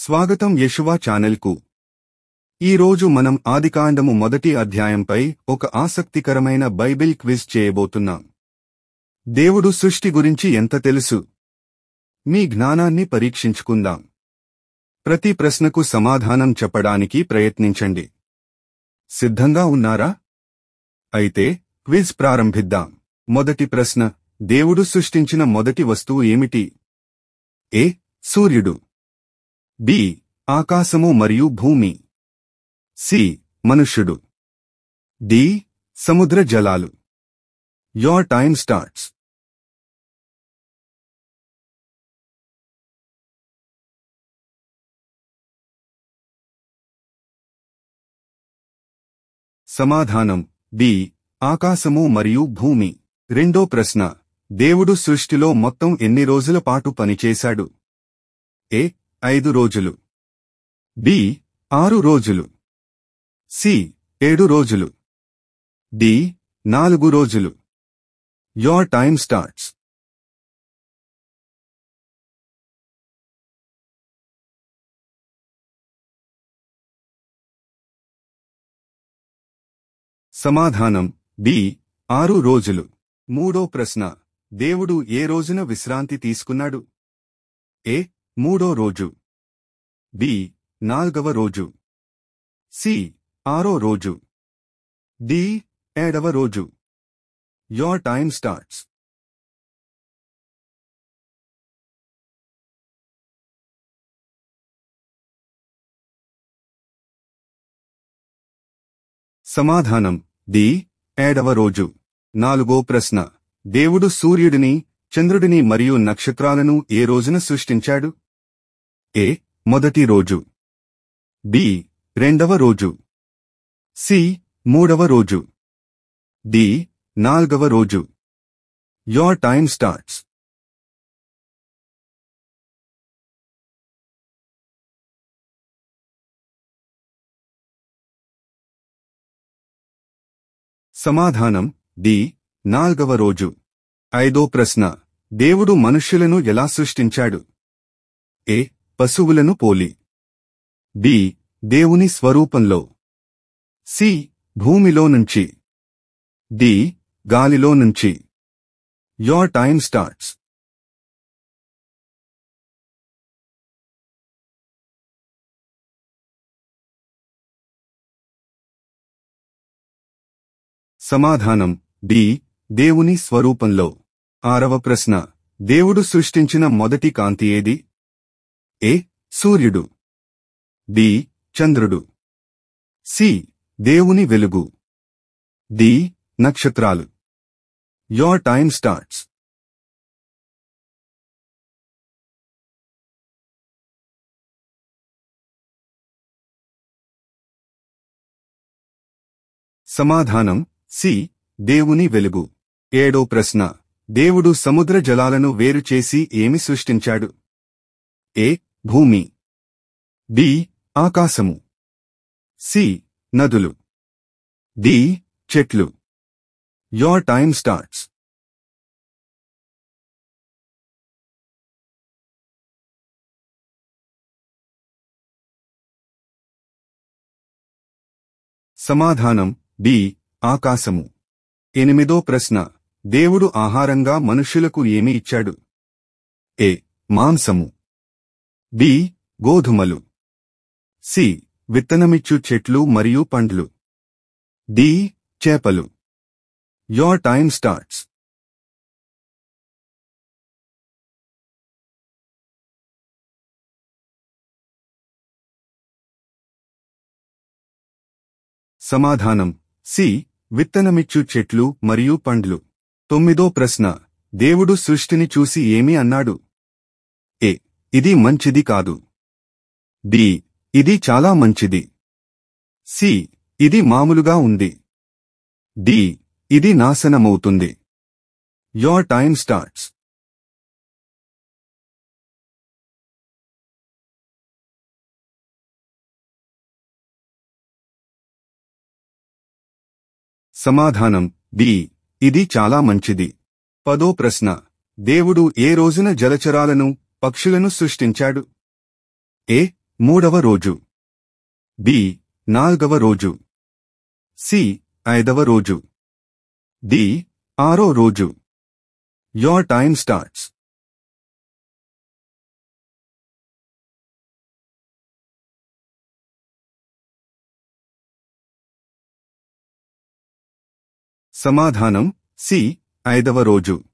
స్వాగతం యెషువా ఛానల్కు. ఈరోజు మనం ఆదికాండము మొదటి అధ్యాయంపై ఒక ఆసక్తికరమైన బైబిల్ క్విజ్ చేయబోతున్నాం. దేవుడు సృష్టి గురించి ఎంత తెలుసు? మీ జ్ఞానాన్ని పరీక్షించుకుందాం. ప్రతి ప్రశ్నకు సమాధానం చెప్పడానికి ప్రయత్నించండి. సిద్ధంగా ఉన్నారా? అయితే క్విజ్ ప్రారంభిద్దాం. మొదటి ప్రశ్న: దేవుడు సృష్టించిన మొదటి వస్తువు ఏమిటి? ఏ. సూర్యుడు. బి. ఆకాశము మరియు భూమి. సి. మనుష్యుడు. డి. సముద్ర జలాలు. Your time starts. సమాధానం బి. ఆకాశము మరియు భూమి. రెండో ప్రశ్న: దేవుడు సృష్టిలో మొత్తం ఎన్ని రోజుల పాటు పనిచేశాడు? ఏ. 5 రోజులు. బి. 6 రోజులు. సి. 7 రోజులు. డి. 4 రోజులు. Your time starts. సమాధానం బి. 6 రోజులు. మూడో ప్రశ్న: దేవుడు ఏ రోజున విశ్రాంతి తీసుకున్నాడు? ఏ. 3వ రోజు. బి. 4వ రోజు. సి. 6వ రోజు. డి. 7వ రోజు. Your time starts. సమాధానం డి. 7వ రోజు. నాలుగో ప్రశ్న: దేవుడు సూర్యుడిని, చంద్రుడిని మరియు నక్షత్రాలను ఏ రోజున సృష్టించాడు? ఏ. మొదటి రోజు. బి. 2వ రోజు. సి. 3వ రోజు. డి. 4వ రోజు. Your time starts. సమాధానం డి. 4వ రోజు. ఐదో ప్రశ్న: దేవుడు మనుష్యులను ఎలా సృష్టించాడు? ఏ. పశువులను పోలి. బి. దేవుని స్వరూపంలో. సి. భూమిలో నుంచి. డి. గాలిలో నుంచి. Your time starts. సమాధానం బి. దేవుని స్వరూపంలో. ఆరవ ప్రశ్న: దేవుడు సృష్టించిన మొదటి కాంతి ఏది? ఏ. సూర్యుడు. బి. చంద్రుడు. సి. దేవుని వెలుగు. డి. నక్షత్రాలు. Your time starts. సమాధానం సి. దేవుని వెలుగు. ఏడో ప్రశ్న: దేవుడు సముద్ర జలాలను వేరు చేసి ఏమి సృష్టించాడు? ఏ. భూమి. బి. ఆకాశము. సి. నదులు. డి. చెట్లు. Your time starts. సమాధానం బి. ఆకాశము. ఎనిమిదో ప్రశ్న: దేవుడు ఆహారంగా మనుష్యులకు ఏమి ఇచ్చాడు? ఏ. మాంసము. బి. గోధుమలు. సి. విత్తనమిచ్చు చెట్లు మరియు పండ్లు. డి. చేపలు. Your time starts. సమాధానం సి. విత్తనమిచ్చు చెట్లు మరియు పండ్లు. తొమ్మిదో ప్రశ్న: దేవుడు సృష్టిని చూసి ఏమి అన్నాడు? ఏ. ఇది మంచిది కాదు. బి. ఇది చాలా మంచిది. సి. ఇది మామూలుగా ఉంది. డి. ఇది నాశనమవుతుంది. Your time starts. సమాధానం బి. ఇది చాలా మంచిది. పదో ప్రశ్న: దేవుడు ఏ రోజున జలచరాలను, పక్షులను సృష్టించాడు? ఏ. మూడవ రోజు. బి. నాల్గవ రోజు. సి. ఐదవ రోజు. డి. ఆరో రోజు. Your time starts. సమాధానం సి. ఐదవ రోజు.